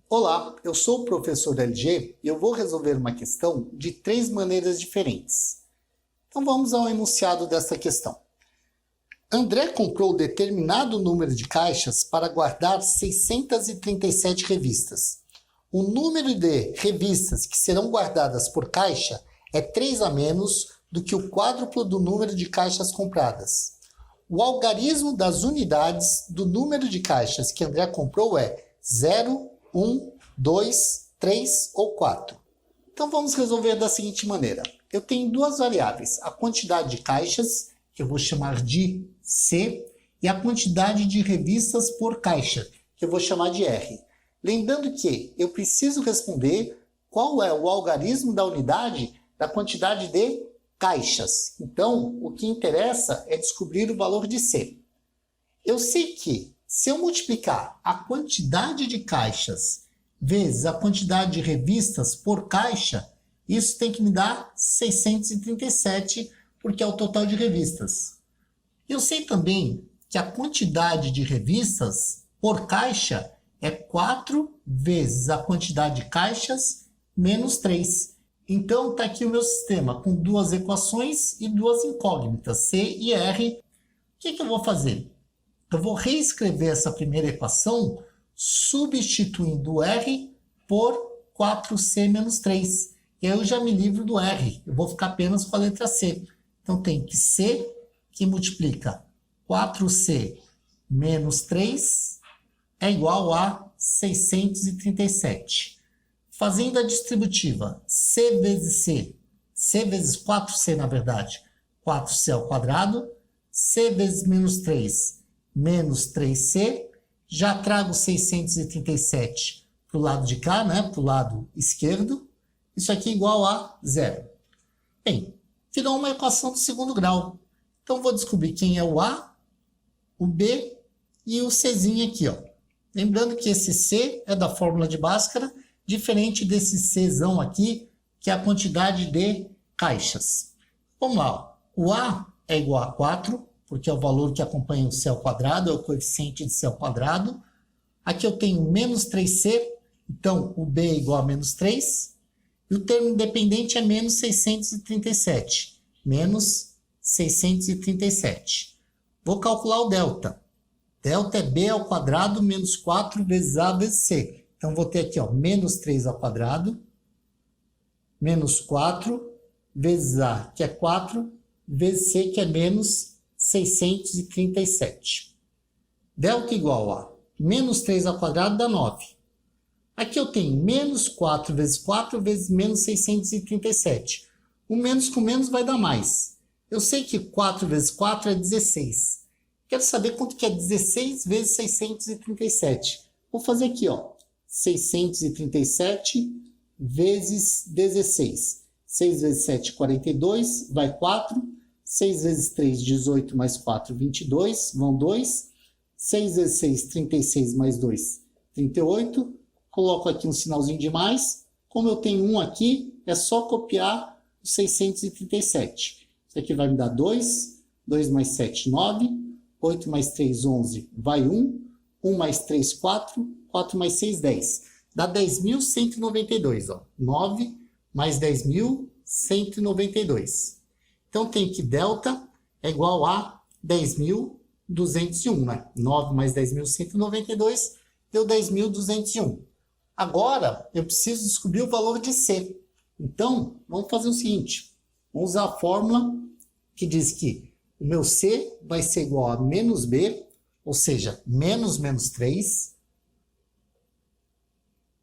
Olá, eu sou o professor LG e eu vou resolver uma questão de 3 maneiras diferentes. Então vamos ao enunciado desta questão. André comprou determinado número de caixas para guardar 637 revistas. O número de revistas que serão guardadas por caixa é 3 a menos do que o quádruplo do número de caixas compradas. O algarismo das unidades do número de caixas que André comprou é 0, 1, 2, 3 ou 4. Então vamos resolver da seguinte maneira. Eu tenho duas variáveis, a quantidade de caixas, que eu vou chamar de C, e a quantidade de revistas por caixa, que eu vou chamar de R. Lembrando que eu preciso responder qual é o algarismo da unidade da quantidade de caixas. Então, o que interessa é descobrir o valor de C. Eu sei que se eu multiplicar a quantidade de caixas vezes a quantidade de revistas por caixa, isso tem que me dar 637, porque é o total de revistas. Eu sei também que a quantidade de revistas por caixa é 4 vezes a quantidade de caixas menos 3. Então, está aqui o meu sistema com duas equações e duas incógnitas, C e R. O que eu vou fazer? Eu vou reescrever essa primeira equação substituindo R por 4C menos 3. E aí eu já me livro do R. Eu vou ficar apenas com a letra C. Então tem que C, que multiplica 4C menos 3, é igual a 637. Fazendo a distributiva, C vezes C, C vezes 4C na verdade, 4C ao quadrado, C vezes menos 3, menos 3C, já trago 637 para o lado de cá, né, para o lado esquerdo, isso aqui é igual a 0. Bem, virou uma equação do segundo grau. Então, vou descobrir quem é o A, o B e o Czinho aqui, ó. Lembrando que esse C é da fórmula de Bhaskara, diferente desse Czão aqui, que é a quantidade de caixas. Vamos lá, ó. O A é igual a 4, porque é o valor que acompanha o C ao quadrado, é o coeficiente de C ao quadrado. Aqui eu tenho menos 3C, então o B é igual a menos 3. E o termo independente é menos 637. Menos 637. Vou calcular o delta. Delta é B ao quadrado menos 4 vezes A vezes C. Então, vou ter aqui, ó, menos 3 ao quadrado, menos 4 vezes A, que é 4, vezes C, que é menos 637. Delta igual a menos 3 ao quadrado dá 9. Aqui eu tenho menos 4 vezes 4 vezes menos 637. O menos com menos vai dar mais. Eu sei que 4 vezes 4 é 16. Quero saber quanto que é 16 vezes 637. Vou fazer aqui, ó. 637 vezes 16. 6 vezes 7, 42, vai 4. 6 vezes 3, 18, mais 4, 22, vão 2. 6 vezes 6, 36, mais 2, 38. Coloco aqui um sinalzinho de mais. Como eu tenho 1 aqui, é só copiar o 637. Isso aqui vai me dar 2. 2 mais 7, 9. 8 mais 3, 11, vai 1. 1 mais 3, 4. 4 mais 6, 10. Dá 10.192, ó. 9 mais 10.192. Então, tem que delta é igual a 10.201, né? 9 mais 10.192 deu 10.201. Agora, eu preciso descobrir o valor de C. Então, vamos fazer o seguinte. Vamos usar a fórmula que diz que o meu C vai ser igual a menos B, ou seja, menos 3,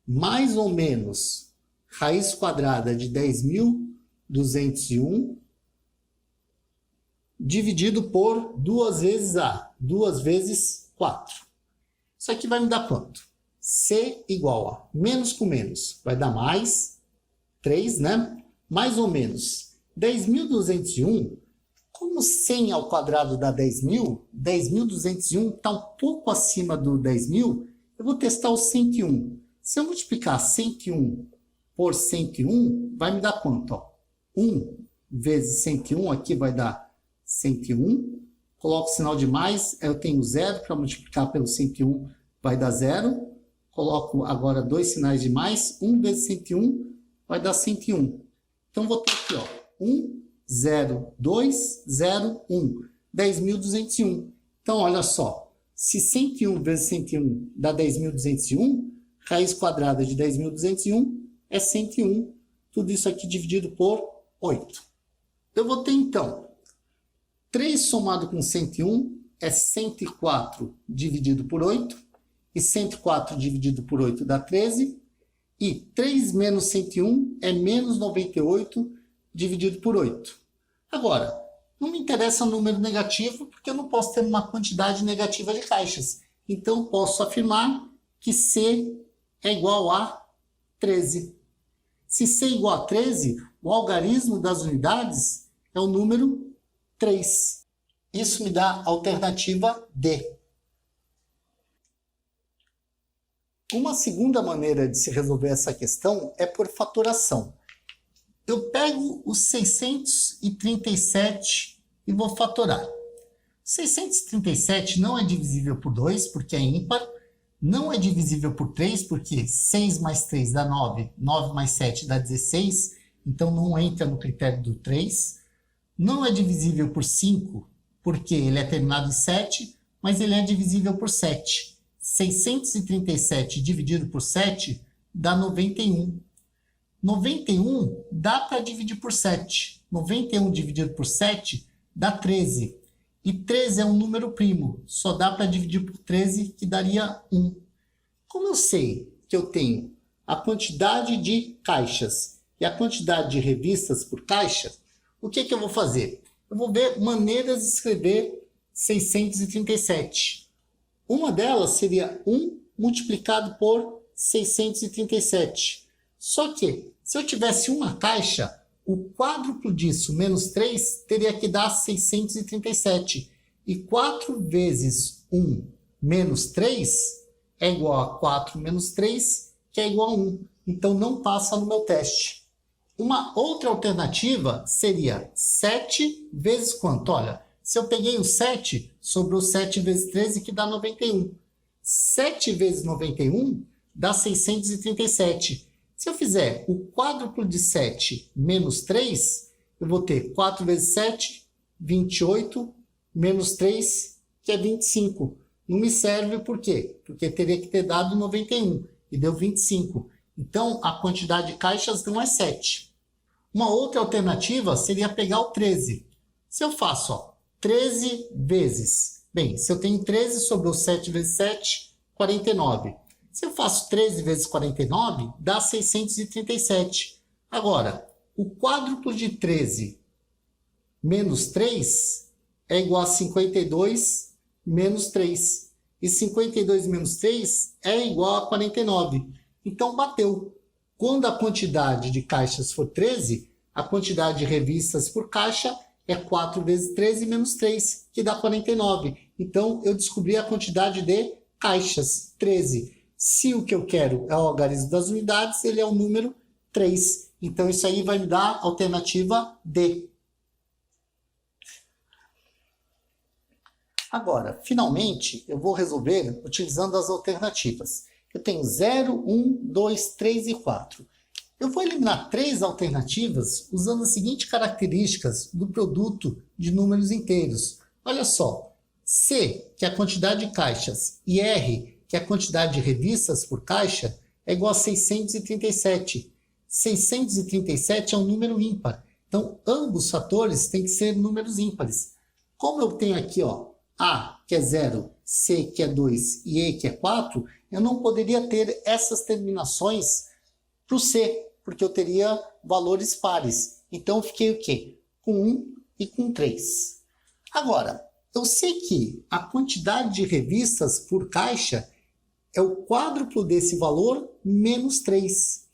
mais ou menos raiz quadrada de 10.201, dividido por 2 vezes A, 2 vezes 4. Isso aqui vai me dar quanto? C igual a menos com menos, vai dar mais 3, né? Mais ou menos 10.201, como 100 ao quadrado dá 10.000, 10.201 está um pouco acima do 10.000, eu vou testar o 101. Se eu multiplicar 101 por 101, vai me dar quanto? Ó? 1 vezes 101, aqui vai dar 101. Coloco o sinal de mais, eu tenho 0 para multiplicar pelo 101, vai dar 0. coloco agora 2 sinais de mais. 1 vezes 101 vai dar 101. Então, vou ter aqui, ó, 1, 0, 2, 0, 1. 10.201. Então, olha só. Se 101 vezes 101 dá 10.201, raiz quadrada de 10.201 é 101. Tudo isso aqui dividido por 8. Eu vou ter, então, 3 somado com 101 é 104 dividido por 8. E 104 dividido por 8 dá 13. E 3 menos 101 é menos 98 dividido por 8. Agora, não me interessa número negativo, porque eu não posso ter uma quantidade negativa de caixas. Então, posso afirmar que C é igual a 13. Se C é igual a 13, o algarismo das unidades é o número 3. Isso me dá a alternativa D. Uma segunda maneira de se resolver essa questão é por fatoração. Eu pego os 637 e vou fatorar. 637 não é divisível por 2, porque é ímpar. Não é divisível por 3, porque 6 mais 3 dá 9. 9 mais 7 dá 16. Então, não entra no critério do 3. Não é divisível por 5, porque ele é terminado em 7, mas ele é divisível por 7. 637 dividido por 7 dá 91. 91 dá para dividir por 7. 91 dividido por 7 dá 13. E 13 é um número primo. Só dá para dividir por 13, que daria 1. Como eu sei que eu tenho a quantidade de caixas e a quantidade de revistas por caixa, o que eu vou fazer? Eu vou ver maneiras de escrever 637. Uma delas seria 1 multiplicado por 637. Só que, se eu tivesse uma caixa, o quádruplo disso, menos 3, teria que dar 637. E 4 vezes 1 menos 3 é igual a 4 menos 3, que é igual a 1. Então, não passa no meu teste. Uma outra alternativa seria 7 vezes quanto? Olha, se eu peguei o 7, sobrou 7 vezes 13, que dá 91. 7 vezes 91 dá 637. Se eu fizer o quádruplo de 7 menos 3, eu vou ter 4 vezes 7, 28, menos 3, que é 25. Não me serve por quê? Porque teria que ter dado 91 e deu 25. Então, a quantidade de caixas não é 7. Uma outra alternativa seria pegar o 13. Se eu faço, ó, 13 vezes. Bem, se eu tenho 13, sobrou 7 vezes 7, 49. Se eu faço 13 vezes 49, dá 637. Agora, o quádruplo de 13 menos 3 é igual a 52 menos 3. E 52 menos 3 é igual a 49. Então, bateu. Quando a quantidade de caixas for 13, a quantidade de revistas por caixa é 4 vezes 13 menos 3, que dá 49. Então, eu descobri a quantidade de caixas, 13. Se o que eu quero é o algarismo das unidades, ele é o número 3. Então, isso aí vai me dar a alternativa D. Agora, finalmente, eu vou resolver utilizando as alternativas. Eu tenho 0, 1, 2, 3 e 4. Eu vou eliminar 3 alternativas usando as seguintes características do produto de números inteiros. Olha só, C, que é a quantidade de caixas, e R, que é a quantidade de revistas por caixa, é igual a 637. 637 é um número ímpar. Então, ambos fatores têm que ser números ímpares. Como eu tenho aqui, ó, A, que é 0, C, que é 2 e E, que é 4, eu não poderia ter essas terminações para o C, porque eu teria valores pares. Então, eu fiquei o quê? Com 1 e com 3. Agora, eu sei que a quantidade de revistas por caixa é o quádruplo desse valor menos 3.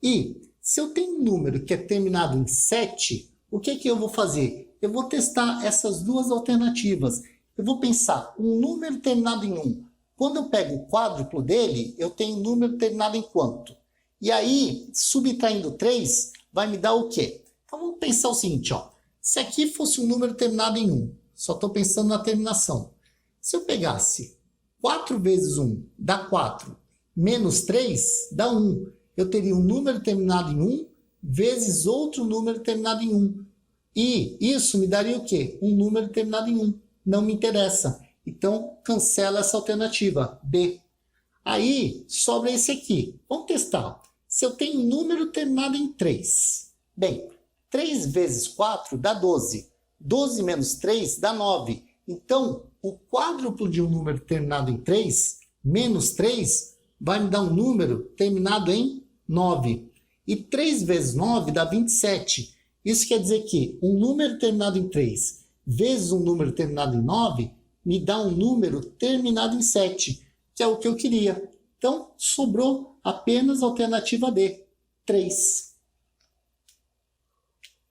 E se eu tenho um número que é terminado em 7, o que eu vou fazer? Eu vou testar essas duas alternativas. Eu vou pensar, um número terminado em 1. Quando eu pego o quádruplo dele, eu tenho um número terminado em quanto? E aí, subtraindo 3, vai me dar o quê? Então, vamos pensar o seguinte, ó. Se aqui fosse um número terminado em 1, só estou pensando na terminação. Se eu pegasse 4 vezes 1 dá 4, menos 3 dá 1. Eu teria um número terminado em 1 vezes outro número terminado em 1. E isso me daria o quê? Um número terminado em 1. Não me interessa. Então, cancela essa alternativa, B. Aí, sobra esse aqui. Vamos testar. Se eu tenho um número terminado em 3. Bem, 3 vezes 4 dá 12. 12 menos 3 dá 9. Então, o quádruplo de um número terminado em 3, menos 3, vai me dar um número terminado em 9. E 3 vezes 9 dá 27. Isso quer dizer que um número terminado em 3 vezes um número terminado em 9 me dá um número terminado em 7, que é o que eu queria. Então, sobrou apenas a alternativa D, 3.